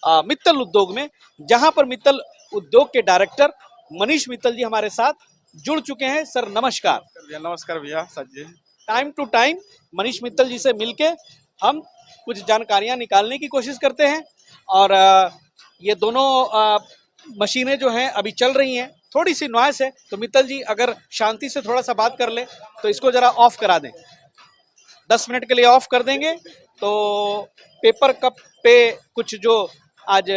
मित्तल उद्योग में, जहां पर मित्तल उद्योग के डायरेक्टर मनीष मित्तल जी हमारे साथ जुड़ चुके हैं। सर नमस्कार। नमस्कार भैया sir ji. Time to time Manish Mittal ji से मिलके हम कुछ जानकारियां निकालने की कोशिश करते हैं और ये दोनों मशीनें जो हैं अभी चल रही हैं, थोड़ी सी नॉइस है, तो मित्तल जी अगर शांति से थोड़ा सा बात कर ले तो इसको जरा ऑफ करा दें। 10 मिनट के लिए ऑफ कर देंगे तो पेपर कप पे कुछ जो आज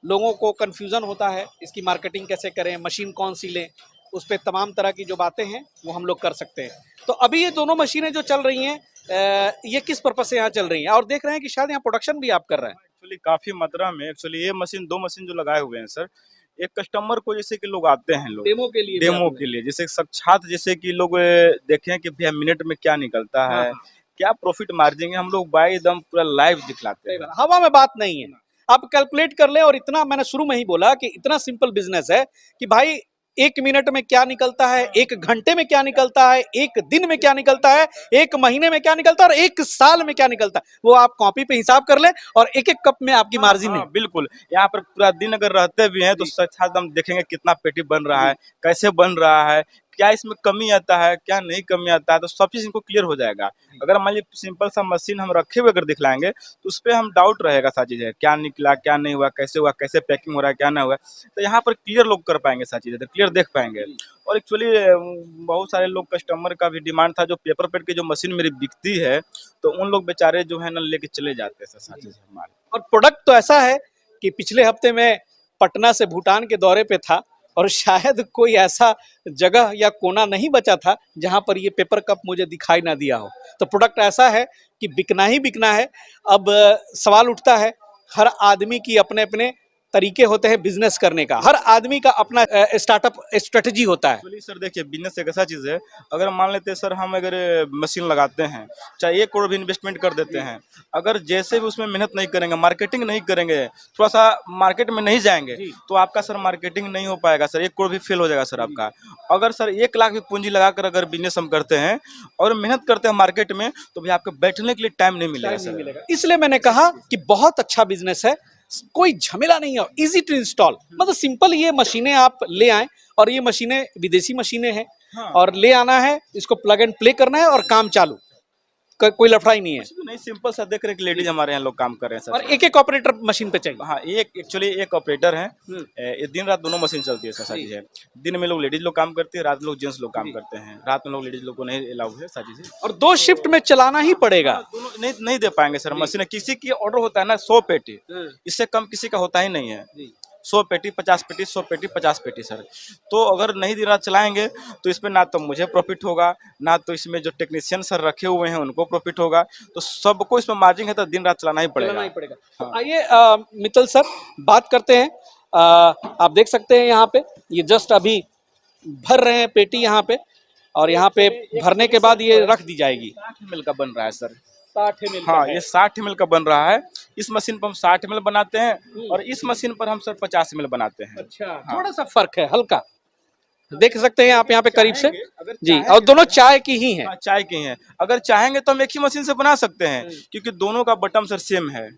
लोगों को कंफ्यूजन होता है, इसकी मार्केटिंग कैसे करें, मशीन कौन सी लें, उस पर तमाम तरह की जो बातें हैं वो हम लोग कर सकते हैं। तो अभी ये दोनों मशीनें जो चल रही हैं, ये किस पर्पज से यहाँ चल रही हैं, और देख रहे हैं कि शायद यहाँ प्रोडक्शन भी आप कर रहे हैं। एक्चुअली काफी मात्रा में ये मशीन 2 मशीन जो लगाए हुए हैं सर, एक कस्टमर को जैसे कि लोग आते हैं, लोग डेमो के लिए जैसे साक्षात जैसे कि लोग देखें कि भैया मिनट में क्या निकलता है, क्या प्रॉफिट मार्जिन है, हम लोग बाय एकदम पूरा लाइव दिखलाते हैं। हवा में बात नहीं है, आप कैलकुलेट कर ले। और इतना मैंने शुरू में ही बोला कि इतना सिंपल बिजनेस है कि भाई 1 मिनट में क्या निकलता है, 1 घंटे में क्या निकलता है, 1 दिन में क्या निकलता है, 1 महीने में क्या निकलता है और 1 साल में क्या निकलता है, वो आप कॉपी पे हिसाब कर ले और एक एक कप में आपकी मार्जिन है। बिल्कुल, यहाँ पर पूरा दिन अगर रहते भी हैं तो साथ हम देखेंगे कितना पेटी बन रहा है, कैसे बन रहा है, क्या इसमें कमी आता है, क्या नहीं कमी आता है, तो सब चीज इनको क्लियर हो जाएगा। अगर मान लीजिए सिंपल सा मशीन हम रखे हुए अगर दिखलाएंगे तो उस पर हम डाउट रहेगा सारी चीजें, क्या निकला, क्या नहीं हुआ, कैसे पैकिंग हो रहा है, क्या नहीं हुआ, तो यहाँ पर क्लियर लोग कर पाएंगे सारी चीजें, तो क्लियर देख पाएंगे। और एक्चुअली बहुत सारे लोग कस्टमर का भी डिमांड था, जो पेपर पेट की जो मशीन मेरी बिकती है तो उन लोग बेचारे जो है ना लेके चले जाते हैं सारी चीजें हमारे। और प्रोडक्ट तो ऐसा है कि पिछले हफ्ते में पटना से भूटान के दौरे पे था और शायद कोई ऐसा जगह या कोना नहीं बचा था जहां पर ये पेपर कप मुझे दिखाई ना दिया हो। तो प्रोडक्ट ऐसा है कि बिकना ही बिकना है। अब सवाल उठता है, हर आदमी की अपने अपने तरीके होते हैं बिजनेस करने का, हर आदमी का अपना स्टार्टअप स्ट्रेटजी होता है। एक्चुअली सर देखिए, बिजनेस एक ऐसा चीज़ है, अगर मान लेते हैं सर हम अगर मशीन लगाते हैं, चाहे 1 करोड़ भी इन्वेस्टमेंट कर देते हैं, अगर जैसे भी उसमें मेहनत नहीं करेंगे, मार्केटिंग नहीं करेंगे, थोड़ा सा मार्केट में नहीं जाएंगे तो आपका सर मार्केटिंग नहीं हो पाएगा सर, 1 करोड़ भी फेल हो जाएगा सर आपका। अगर सर 1 लाख भी पूंजी लगाकर अगर बिजनेस हम करते हैं और मेहनत करते हैं मार्केट में, तो भी आपको बैठने के लिए टाइम नहीं मिलेगा सर। इसलिए मैंने कहा कि बहुत अच्छा बिजनेस है, कोई झमेला नहीं है, इजी टू इंस्टॉल, मतलब सिंपल। ये मशीनें आप ले आए और ये मशीनें विदेशी मशीनें हैं, और ले आना है, इसको प्लग एंड प्ले करना है और काम चालू, कोई लफड़ा ही नहीं है। नहीं, सिंपल सा देख रहे हैं कि लेडीज हमारे यहाँ लोग काम कर रहे हैं सर, और एक एक ऑपरेटर मशीन पे चाहिए। हाँ, एक्चुअली एक ऑपरेटर है, ये दिन रात दोनों मशीन चलती है सर सारी है। दिन में लोग लेडीज लोग काम करते हैं, रात में लोग जेंट्स लोग काम करते हैं। रात में लोग लेडीज लोग को नहीं अलाउ है सारी चीजें, और 2 शिफ्ट में चलाना ही पड़ेगा। दोनों नहीं दे पाएंगे सर मशीन। किसी की ऑर्डर होता है ना 100 पेटी, इससे कम किसी का होता ही नहीं है। 100 पेटी 50 पेटी, 100 पेटी 50 पेटी सर। तो अगर नहीं दिन रात चलाएंगे तो इसमें ना तो मुझे प्रॉफिट होगा, ना तो इसमें जो टेक्नीशियन सर रखे हुए हैं उनको प्रॉफिट होगा, तो सबको इसमें मार्जिन है, तो दिन रात चलाना ही पड़ेगा। तो आइए मित्तल सर बात करते हैं। आप देख सकते हैं यहाँ पे ये जस्ट अभी भर रहे हैं पेटी यहाँ पे, और यहाँ पे भरने के बाद ये रख दी जाएगी। 60 ml का बन रहा है सर, 60 ml। हाँ, ये 60 ml का बन रहा है। इस मशीन पर हम 60 ml बनाते हैं और इस मशीन पर हम सर 50 ml बनाते हैं। अच्छा, थोड़ा सा फर्क है, हल्का देख सकते हैं आप यहाँ पे करीब से जी। और दोनों चाय की ही हैं। चाय की हैं। अगर चाहेंगे तो हम एक ही मशीन से बना सकते हैं, क्योंकि दोनों का बटन सर सेम है।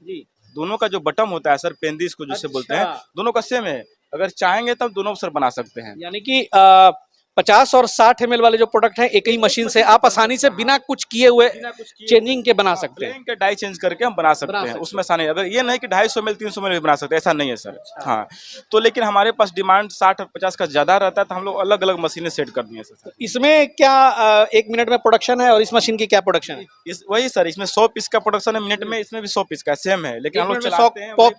दोनों का जो बटन होता है सर, पेंदिस को जिसे बोलते हैं, दोनों का सेम है। अगर चाहेंगे तो हम दोनों सर बना सकते हैं। यानी कि 50 और 60 ml वाले जो प्रोडक्ट हैं एक ही मशीन से आप आसानी से बिना कुछ किए हुए चेंजिंग के बना सकते हैं। के डाई चेंज करके हम बना सकते हैं, उसमें आसानी। अगर ये नहीं कि 250 ml 300 ml भी बना सकते हैं, ऐसा नहीं है सर। हाँ, तो लेकिन हमारे पास डिमांड 60 और 50 का ज्यादा रहता है, तो हम लोग अलग अलग मशीनें सेट कर दिए सर। इसमें क्या 1 मिनट में प्रोडक्शन है और इस मशीन की क्या प्रोडक्शन है? वही सर, इसमें 100 पीस का प्रोडक्शन है मिनट में, इसमें भी 100 पीस का सेम है, लेकिन हम लोग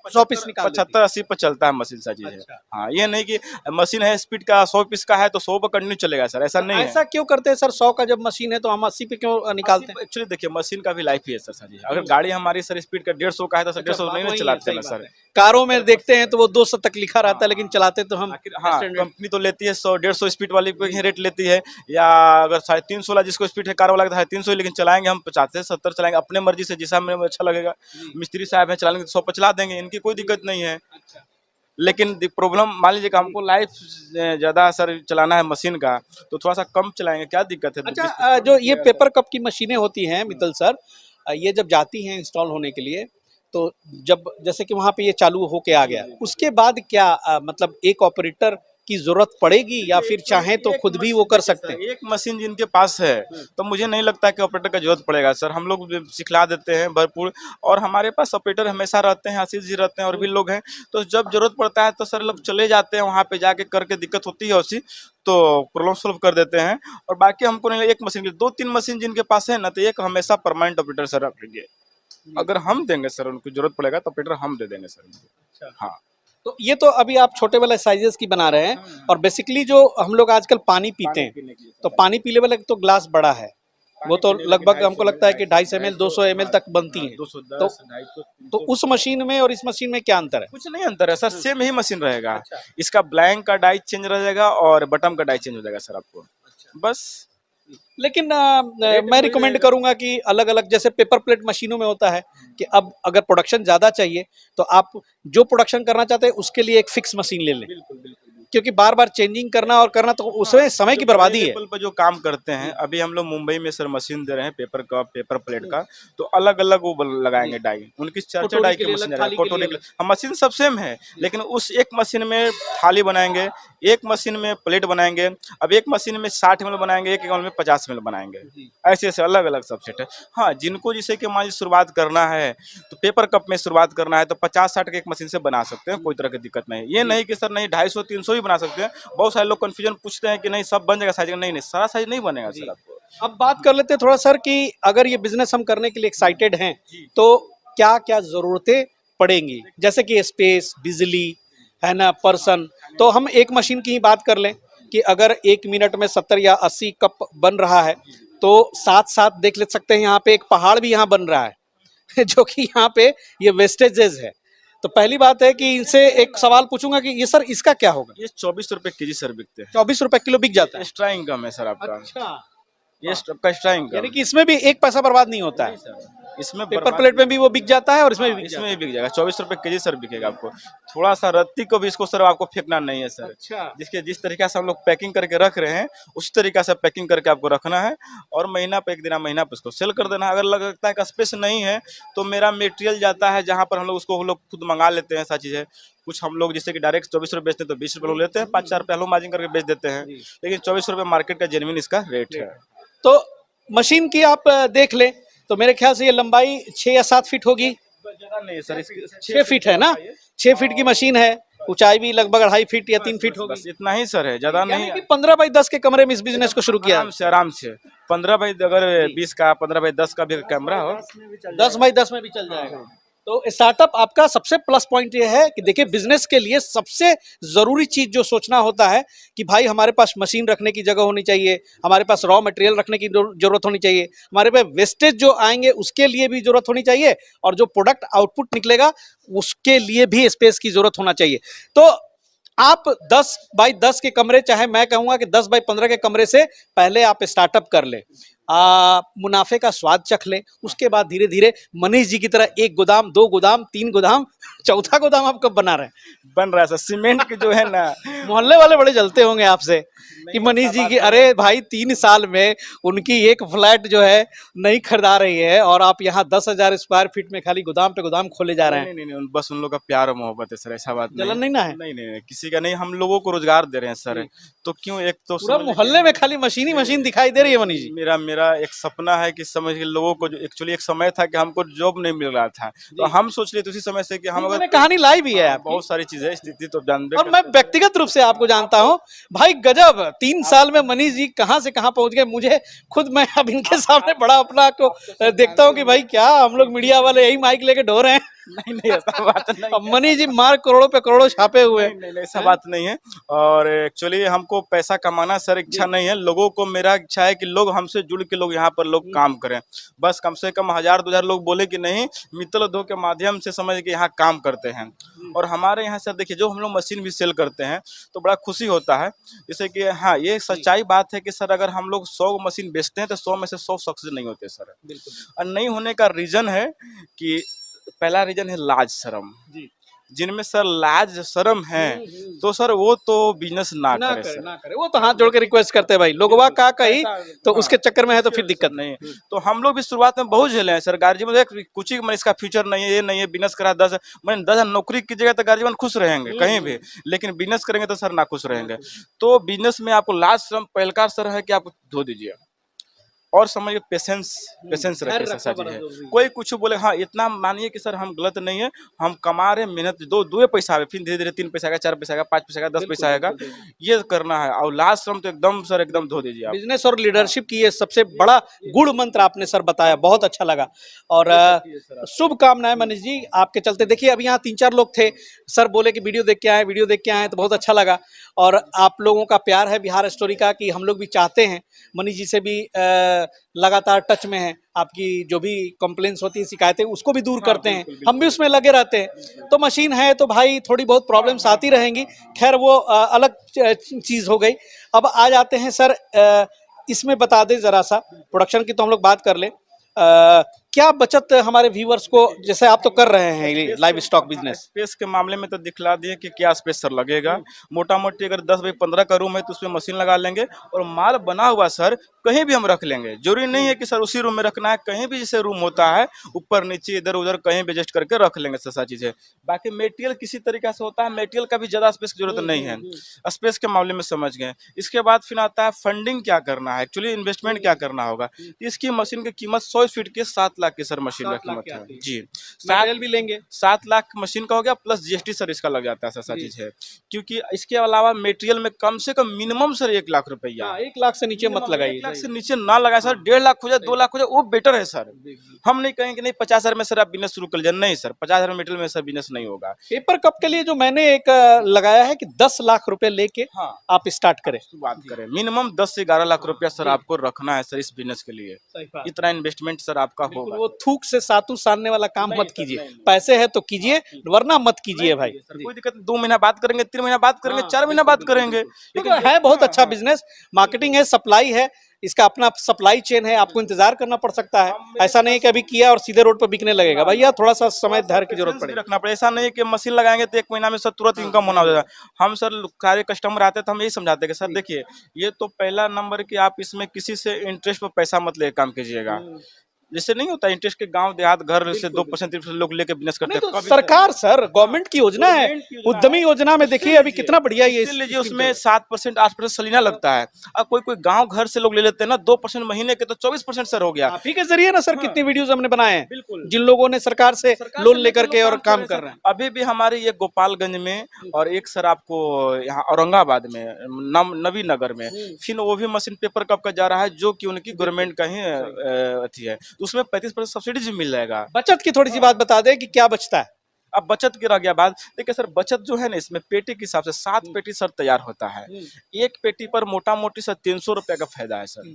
100 पीस निकाल 75-80 पर चलता है मशीन सारी चीज है। हाँ, ये नहीं कि मशीन है स्पीड का 100 पीस का है तो 100 पर कंटिन्यू चलेगा सर, ऐसा नहीं है। ऐसा क्यों करते हैं सर? 100 का जब मशीन है तो हम 80 पे क्यों निकालते हैं? एक्चुअली देखिए, मशीन का भी लाइफ ही है सर सारी। अगर गाड़ी हमारी सर स्पीड का 150 का है तो सर 150 नहीं चलाते हैं सर। कारों में देखते हैं तो वो 200 तक लिखा रहता है, लेकिन चलाते तो हम। हाँ, कंपनी तो लेती है 100-150 स्पीड वाली पे ही रेट लेती है, या अगर 350 वाला जिसको स्पीड है कार वाला का 350, लेकिन चलाएंगे हम 50 से 70 चलाएंगे अपने मर्जी से, जैसा हमें अच्छा लगेगा। मिस्त्री साहब हैं, चलाएंगे तो 100 पर चला देंगे, इनकी कोई दिक्कत नहीं है। लेकिन प्रॉब्लम मान लीजिए कि हमको लाइफ ज़्यादा सर चलाना है मशीन का, तो थोड़ा सा कम चलाएंगे, क्या दिक्कत है? अच्छा, जो ये पेपर कप की मशीनें होती हैं मित्तल सर, ये जब जाती हैं इंस्टॉल होने के लिए तो जब जैसे कि वहाँ पे ये चालू होके आ गया, उसके बाद क्या मतलब एक ऑपरेटर की जरूरत पड़ेगी या फिर चाहे तो खुद भी वो कर सकते हैं? एक मशीन जिनके पास है तो मुझे नहीं लगता कि ऑपरेटर का जरूरत पड़ेगा सर। हम लोग भी सिखला देते हैं भरपूर, और हमारे पास ऑपरेटर हमेशा रहते हैं, आशीष जी रहते हैं और भी लोग हैं। तो जब जरूरत पड़ता है तो सर लोग चले जाते हैं वहाँ पे, जाके करके दिक्कत होती है उसी तो प्रॉब्लम सोल्व कर देते हैं। और बाकी हमको नहीं, एक मशीन के 2-3 मशीन जिनके पास है ना, तो एक हमेशा परमानेंट ऑपरेटर सर रखेंगे। अगर हम देंगे सर, उनको जरूरत पड़ेगा तो ऑपरेटर हम दे देंगे सर उनको। हाँ, तो ये तो अभी आप छोटे वाले साइजेस की बना रहे हैं, और बेसिकली जो हम लोग आजकल पानी पीते हैं, तो पानी पीने वाले तो ग्लास बड़ा है, वो तो लगभग हमको लगता है कि 250 ml 200 ml तक बनती है। 210, तो उस मशीन में और इस मशीन में क्या अंतर है? कुछ नहीं अंतर है सर, सेम ही मशीन रहेगा। इसका ब्लैंक का डाई चेंज रहेगा और बटन का डाई चेंज हो जाएगा सर आपको, बस। लेकिन मैं रिकमेंड करूंगा कि अलग अलग, जैसे पेपर प्लेट मशीनों में होता है कि अब अगर प्रोडक्शन ज़्यादा चाहिए तो आप जो प्रोडक्शन करना चाहते हैं उसके लिए एक फिक्स मशीन ले लें, क्योंकि बार बार चेंजिंग करना और करना तो उसमें समय की बर्बादी है। लेवल पर जो काम करते हैं, अभी हम लोग मुंबई में सर मशीन दे रहे हैं पेपर का, पेपर प्लेट का, तो अलग अलग वो लगाएंगे डाई, उनकी 4-4 डाई की मशीन है, कटोरी के लिए। हम मशीन सब सेम है, लेकिन उस एक मशीन में थाली बनाएंगे, एक मशीन में प्लेट बनाएंगे, अब एक मशीन में 60 ml बनाएंगे, एक ml में 50 ml बनाएंगे, ऐसे ऐसे अलग अलग सबसेट है। हाँ, जिनको जैसे कि मान लीजिए शुरुआत करना है तो पेपर कप में शुरुआत करना है तो 50-60 के एक मशीन से बना सकते हैं, कोई तरह की दिक्कत नहीं। ये नहीं कि सर नहीं 250-300 ही बना सकते हैं। बहुत सारे लोग कंफ्यूजन पूछते हैं कि नहीं सब बन जाएगा साइज, नहीं नहीं सारा साइज नहीं बनेगा सर आपको। अब बात कर लेते हैं थोड़ा सर कि अगर ये बिजनेस हम करने के लिए एक्साइटेड हैं तो क्या क्या जरूरतें पड़ेंगी, जैसे कि स्पेस, बिजली, है ना, पर्सन। तो हम एक मशीन की ही बात कर लें कि अगर 1 मिनट में 70 या 80 कप बन रहा है तो साथ साथ देख ले सकते हैं यहाँ पे एक पहाड़ भी यहाँ बन रहा है जो कि यहाँ पे ये वेस्टेजेस है। तो पहली बात है कि इनसे एक सवाल पूछूंगा कि ये सर इसका क्या होगा? ये 24 रुपए केजी सर बिकते हैं। 24 रुपए किलो बिक जाता है? एक्स्ट्रा इनकम है सर आपका। अच्छा, ये आपका एक्स्ट्रा इनकम, यानी कि इसमें भी एक पैसा बर्बाद नहीं होता है। इसमें पेपर प्लेट में भी वो बिक जाता है और इसमें भी बिक इसमें जाता भी बिक जाएगा। 24 रुपए केजी सर बिकेगा आपको। थोड़ा सा रत्ती को भी इसको सर आपको फेंकना नहीं है सर। अच्छा, जिस तरीके से हम लोग पैकिंग करके रख रहे हैं उस तरीके से पैकिंग करके आपको रखना है, और महीना पे एक दिन महीना पे उसको सेल कर देना है। अगर लगता है कि स्पेस नहीं है तो मेरा मटेरियल जाता है जहाँ पर हम लोग उसको हम लोग खुद मंगा लेते हैं सारी चीज़ें। कुछ हम लोग जैसे कि डायरेक्ट 24 रुपए बेचते हैं तो 20 रुपए लोग लेते हैं, 5-4 रुपये हम लोग मार्जिन करके बेच देते हैं, लेकिन 24 रुपए मार्केट का जेन्युइन इसका रेट है। तो मशीन की आप देख लें तो मेरे ख्याल से ये लंबाई 6 या 7 फीट होगी। ज़्यादा नहीं है सर, 6 फीट है ना? 6 फीट की मशीन है, ऊंचाई भी लगभग 2.5 फीट या 3 फीट होगी। बस इतना ही सर है, ज़्यादा नहीं यानी है। कि 15 बाई 10 के कमरे में इस बिजनेस को शुरू किया। आराम से 15 बाई अगर 20 का 15 बाई 10 का भी कैमरा हो, 10 बाई 10 में भी चल जाएगा। तो स्टार्टअप आपका सबसे प्लस पॉइंट ये है कि देखिए, बिजनेस के लिए सबसे जरूरी चीज जो सोचना होता है कि भाई हमारे पास मशीन रखने की जगह होनी चाहिए, हमारे पास रॉ मटेरियल रखने की जरूरत होनी चाहिए, हमारे पास वेस्टेज जो आएंगे उसके लिए भी जरूरत होनी चाहिए, और जो प्रोडक्ट आउटपुट निकलेगा उसके लिए भी स्पेस की जरूरत होना चाहिए। तो आप 10 बाई 10 के कमरे, चाहे मैं कहूंगा कि 10 बाई 15 के कमरे से पहले आप स्टार्टअप कर ले, मुनाफे का स्वाद चख ले, उसके बाद धीरे धीरे मनीष जी की तरह 1 गोदाम, 2 गोदाम, 3 गोदाम, चौथा गोदाम आप कब बना रहे हैं? बन रहा है सर। सीमेंट की जो है ना, मोहल्ले वाले बड़े जलते होंगे आपसे कि मनीष जी की, अरे भाई 3 साल में उनकी एक फ्लैट जो है नहीं खरीदा रही है और आप यहाँ 10,000 स्क्वायर फीट में खाली गोदाम पे गोदाम खोले जा रहे हैं। नहीं, बस उन लोग का प्यार और मोहब्बत है सर, ऐसा बात जलन नहीं ना है? नहीं, किसी का नहीं। हम लोगों को रोजगार दे रहे हैं सर, तो क्यों एक तो पूरा मोहल्ले में खाली मशीन ही मशीन दिखाई दे रही है मनीष जी। मेरा एक सपना है कि समझ के लोगों को, जो एक्चुअली एक समय था कि हमको जॉब नहीं मिल रहा था, तो हम सोच लिए उसी समय से कि हम अगर कहानी लाई भी है बहुत सारी चीजें स्थिति तो जानते, और मैं व्यक्तिगत रूप से आपको जानता हूं भाई, गजब 3 साल में मनीष जी कहां से कहां पहुंच गए। मुझे खुद, मैं अब इनके सामने बड़ा अपना को देखता हूं कि भाई क्या हम लोग मीडिया वाले यही माइक लेके ढो रहे हैं। नहीं ऐसा बात नहीं। अब मनीष जी मार करोड़ों पे करोड़ों छापे हुए। नहीं, ऐसा बात नहीं है। और एक्चुअली हमको पैसा कमाना सर इच्छा नहीं है, लोगों को मेरा इच्छा है कि लोग हमसे जुड़ के लोग यहाँ पर लोग काम करें। बस कम से कम 1000-2000 लोग बोले कि नहीं, मित्तल उद्योग के माध्यम से समझ के यहाँ काम करते हैं। और हमारे यहाँ सर देखिए, जो हम लोग मशीन भी सेल करते हैं तो बड़ा खुशी होता है। जैसे कि हाँ, ये सच्चाई बात है कि सर अगर हम लोग 100 मशीन बेचते हैं तो 100 में से 100 सक्सेस नहीं होते सर। और नहीं होने का रीजन है कि पहला रीजन है लाज शर्म जी। जिनमें सर लाज शर्म है, तो सर वो तो बिजनेस ना ना करे करे सर। ना करे, वो तो हाथ जोड़ के रिक्वेस्ट करते हैं भाई, लोगवा का कही तो उसके चक्कर में है तो फिर दिक्कत नहीं। तो हम लोग भी शुरुआत में बहुत झेले हैं सर। गार्जियन एक कुछ ही, मैं इसका फ्यूचर नहीं है, ये नहीं है, बिजनेस करा 10, मैंने 10 नौकरी कीजिएगा तो गार्जियन खुश रहेंगे कहीं भी, लेकिन बिजनेस करेंगे तो सर ना खुश रहेंगे। तो बिजनेस में आपको लास्ट श्रम पहलकार सर है कि आप धो दीजिए और समझिए पेशेंस, पेशेंस रखिए सर, साची है। कोई कुछ बोले हाँ, इतना मानिए कि सर हम गलत नहीं है, हम कमा रहे मेहनत, दो पैसा आवे, फिर धीरे धीरे 3 पैसा आएगा, 4 पैसा आएगा, 5 पैसा आएगा, 10 पैसा आएगा, ये करना है। और लास्ट श्रम तो एकदम सर एकदम धो दीजिए आप। बिजनेस और लीडरशिप की ये सबसे बड़ा गुण मंत्र आपने सर बताया, बहुत अच्छा लगा। और शुभकामनाएं मनीष जी आपके चलते। देखिए अभी यहाँ 3-4 लोग थे, सर बोले कि वीडियो देख के आए, वीडियो देख के आए, तो बहुत अच्छा लगा। और आप लोगों का प्यार है बिहार स्टोरी का, कि हम लोग भी चाहते हैं, मनीष जी से भी लगातार टच में है, आपकी जो भी कंप्लेंट्स होती है, शिकायतें, उसको भी दूर करते हैं, हम भी उसमें लगे रहते हैं। तो मशीन है तो भाई थोड़ी बहुत प्रॉब्लम्स आती रहेंगी, खैर वो अलग चीज़ हो गई। अब आ जाते हैं सर, इसमें बता दें ज़रा सा, प्रोडक्शन की तो हम लोग बात कर लें, क्या बचत हमारे व्यूवर्स को, जैसे आप तो कर रहे हैं लाइव स्टॉक बिजनेस। स्पेस के मामले में तो दिखला दिए कि क्या स्पेस सर लगेगा। मोटा मोटी अगर 10 बाई 15 का रूम है तो उसमें मशीन लगा लेंगे, और माल बना हुआ सर कहीं भी हम रख लेंगे। जरूरी नहीं है कि सर उसी रूम में रखना है, कहीं भी जैसे रूम होता है ऊपर नीचे इधर उधर कहीं भी एडजस्ट करके रख लेंगे सर, सारी चीजें। बाकी मेटेरियल किसी तरीके से होता है, मेटेरियल का भी ज्यादा स्पेस की जरूरत नहीं है, स्पेस के मामले में समझ गए। इसके बाद फिर आता है फंडिंग क्या करना है, एक्चुअली इन्वेस्टमेंट क्या करना होगा। इसकी मशीन की कीमत 100 फीट की 7 लाख की सर मशीन का कीमत है जी। मटेरियल भी लेंगे 7 लाख मशीन का हो गया, प्लस जीएसटी सर इसका लग जाता है सर, सारी चीज है। क्योंकि इसके अलावा मेटेरियल में कम से कम मिनिमम सर 1 लाख रुपया, 1 लाख से नीचे मत लगाइए, 1 लाख से नीचे ना लगाए सर। 1.5 लाख हो जाए, 2 लाख हो जाए, वो बेटर है सर। हम नहीं कहेंगे नहीं 50,000 में सर आप बिजनेस शुरू कर लीजिए, नहीं सर 50,000 मेटेरियल में सर बिजनेस नहीं होगा। पेपर कप के लिए जो मैंने एक लगाया है कि 10 लाख रुपए लेके हाँ, आप स्टार्ट करें, बात करें मिनिमम 10 से 11 लाख रुपया सर आपको रखना है सर इस बिजनेस के लिए। इतना इन्वेस्टमेंट सर आपका होगा। वो थूक से सातू सानने वाला काम मत कीजिए, पैसे है तो कीजिए, वरना मत कीजिए भाई। कोई दिक्कत नहीं, 2 महीना बात करेंगे, 3 महीना बात करेंगे, 4 महीना बात करेंगे, लेकिन है बहुत अच्छा बिजनेस, मार्केटिंग है, सप्लाई है, इसका अपना सप्लाई चेन है, आपको इंतजार करना पड़ सकता है। ऐसा नहीं कि अभी किया और सीधे रोड पर बिकने लगेगा, भैया थोड़ा सा समय धैर्य की जरूरत पड़ेगी, रखना पड़ेगा। ऐसा नहीं है कि मशीन लगाएंगे तो 1 महीना में सर तुरंत इनकम होना हो जाएगा। हम सर सारे कस्टमर आते हैं तो हम यही समझाते हैं कि सर देखिए, ये तो पहला नंबर कि आप इसमें किसी से इंटरेस्ट पर पैसा मत लेके काम कीजिएगा। जैसे नहीं होता इंटरेस्ट के गांव देहात घर से 2% 3% लोग लेके बिजनेस करते हैं। तो सरकार सर गवर्नमेंट की योजना है, उद्यमी योजना में देखिए अभी कितना बढ़िया ये लीजिए, उसमें 7% 8% सलीना लगता है। अब कोई गांव घर से लोग ले लेते हैं ना 2% महीने के, तो 24% सर हो गया। आप ही के जरिए ना सर कितनी वीडियोस हमने बनाए हैं, बिल्कुल, जिन लोगों ने सरकार से लोन लेकर के और काम कर रहे हैं। अभी भी हमारे ये गोपालगंज में, और एक सर आपको यहाँ औरंगाबाद में नवी नगर में, फिर वो भी मशीन पेपर कप का जा रहा है, जो कि उनकी गवर्नमेंट का ही अथी है, उसमें 35% सब्सिडीज मिल जाएगा। बचत की थोड़ी सी बात बता दें कि क्या बचता है। अब बचत की रह गया बात, देखिए सर बचत जो है ना, इसमें पेटी के हिसाब से 7 पेटी सर तैयार होता है। एक पेटी पर मोटा मोटी सर 300 रुपया का फायदा है सर,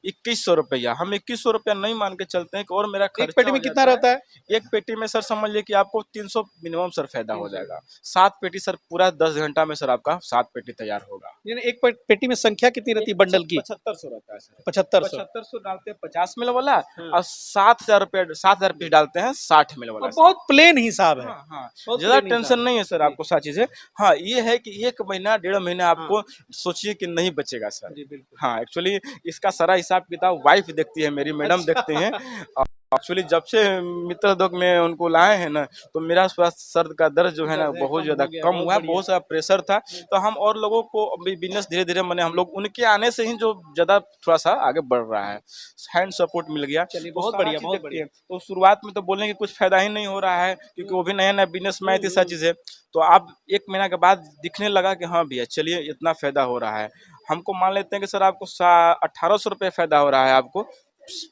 2100 रुपया। हम 2100 रुपया नहीं मान के चलते हैं कि और मेरा खर्चा एक पेटी में कितना रहता है? एक पेटी में सर समझ लीजिए कि आपको 300 मिनिमम सर फायदा हो जाएगा। 7 पेटी सर पूरा 10 घंटा में सर आपका 7 पेटी तैयार होगा। यानी एक पेटी में संख्या कितनी रहती है बंडल की? 7500 रहता है सर। 7500 डालते हैं 50 मिल वाला, और 7000 पीस डालते हैं 60 मिल वाला। बहुत प्लेन हिसाब है। हाँ, ज्यादा टेंशन नहीं है सर आपको, सारी चीजें। हाँ, ये है कि 1 महीना 1.5 महीना आपको सोचिए कि नहीं बचेगा सर। हाँ, एक्चुअली इसका सारा हिसाब किताब वाइफ देखती है, मेरी मैडम देखती हैं। एक्चुअली जब से मित्र उद्योग में उनको लाए हैं ना, तो मेरा सर का दर्द जो है ना बहुत ज्यादा कम हुआ है, बहुत सारा प्रेशर था। तो हम और लोगों को बिजनेस धीरे धीरे मैंने हम लोग उनके आने से ही जो ज्यादा थोड़ा सा आगे बढ़ रहा है, हैंड सपोर्ट मिल गया। बहुत बढ़िया, बहुत बढ़िया। तो शुरुआत में तो बोलने की कुछ फायदा ही नहीं हो रहा है, क्योंकि वो भी नया नया बिजनेस में थी सारी चीजें। तो अब 1 महीना के बाद दिखने लगा कि हाँ भैया चलिए इतना फायदा हो रहा है। हमको मान लेते हैं कि सर आपको 1800 रुपये फायदा हो रहा है आपको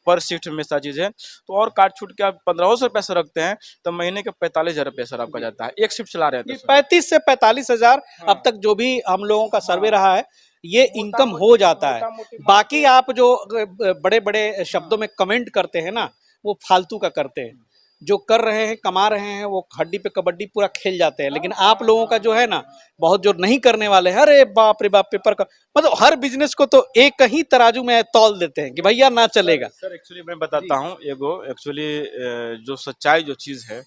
पर शिफ्ट में सारी चीजें। तो और काट छूट के आप 1500 रुपये से रखते हैं, तो महीने के 45,000 रुपये सर आपका जाता है। एक शिफ्ट चला रहे हैं 35 से 45,000 अब तक जो भी हम लोगों का सर्वे रहा है, ये इनकम हो जाता है। बाकी आप जो बड़े बड़े शब्दों में कमेंट करते हैं ना, वो फालतू का करते हैं। जो कर रहे हैं, कमा रहे हैं, वो हड्डी पे कबड्डी पूरा खेल जाते हैं। लेकिन आप लोगों का जो है ना, बहुत जो नहीं करने वाले, अरे बाप रे बाप, पेपर का मतलब हर बिजनेस को तो एक ही तराजू में तौल देते हैं कि भैया ना चलेगा। सर एक्चुअली मैं बताता हूँ, एगो एक्चुअली जो सच्चाई जो चीज़ है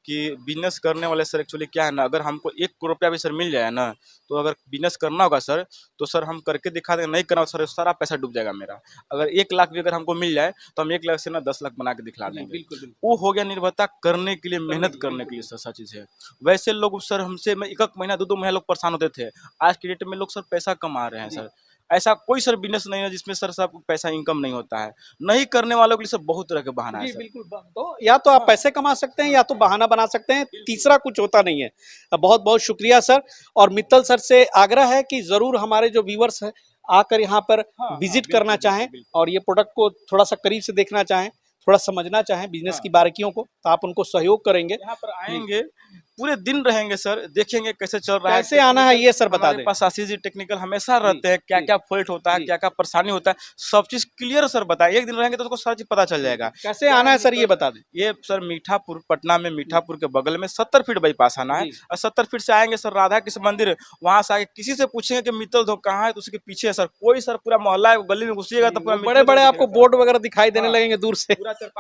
कि बिजनेस करने वाले सर एक्चुअली क्या है ना, अगर हमको 1 करोड़ रुपया भी सर मिल जाए ना, तो अगर बिजनेस करना होगा सर, तो सर हम करके दिखा देंगे। नहीं करना सर, सारा पैसा डूब जाएगा मेरा। अगर 1 लाख भी अगर हमको मिल जाए, तो हम 1 लाख से ना 10 लाख बना के दिखला देंगे। बिल्कुल बिल्कुल वो हो गया निर्भरता करने के लिए, मेहनत करने के लिए सर, सच चीज़ है। वैसे लोग सर हमसे मैं 1-1 महीना 2-2 महीना लोग परेशान होते थे। आज की डेट में लोग सर पैसा कमा रहे हैं जी। सर। ऐसा कोई सर बिज़नेस नहीं है जिसमें सर सब पैसा इनकम नहीं होता है। नहीं करने वालों के लिए सर बहुत तरह के बहाना है जी सर। बिल्कुल तो या तो आप पैसे कमा सकते हैं या तो बहाना बना सकते हैं, तीसरा कुछ होता नहीं है। बहुत बहुत शुक्रिया सर। और मित्तल सर से आग्रह है कि जरूर हमारे जो व्यूवर्स हैं आकर यहाँ पर हाँ, विजिट बिल्कुल, करना बिल्कुल, चाहें बिल्कुल। और ये प्रोडक्ट को थोड़ा सा करीब से देखना चाहें, थोड़ा समझना चाहें बिजनेस हाँ। की बारीकियों को, तो आप उनको सहयोग करेंगे। यहाँ पर आएँगे, पूरे दिन रहेंगे सर, देखेंगे कैसे चल रहा है। कैसे आना है ये सर बता हमारे दें। पास आशीष जी टेक्निकल हमेशा रहते हैं, जी, क्या-क्या फॉल्ट होता है, जी। क्या-क्या परेशानी होता है, सब चीज़ क्लियर सर बताएँ। एक दिन रहेंगे तो उसको सारी चीज़ पता चल जाएगा। कैसे आना है सर ये बता दें। ये सर मीठापुर, पटना में मीठापुर के बगल में 70 फीट बाईपास आना है जी। और 70 फीट से आएँगे सर राधा कृष्ण मंदिर, वहाँ से आके किसी से पूछेंगे कि मित्तल धोप कहाँ है, तो उसके पीछे है सर। कोई सर पूरा मोहल्ला है, गली में घुसिएगा तो पूरा मित्तल बड़े धोप बड़े दिखेगा आपको सर। बोर्ड वगैरह दिखाई देने हाँ। लगेंगे दूर से। पूरा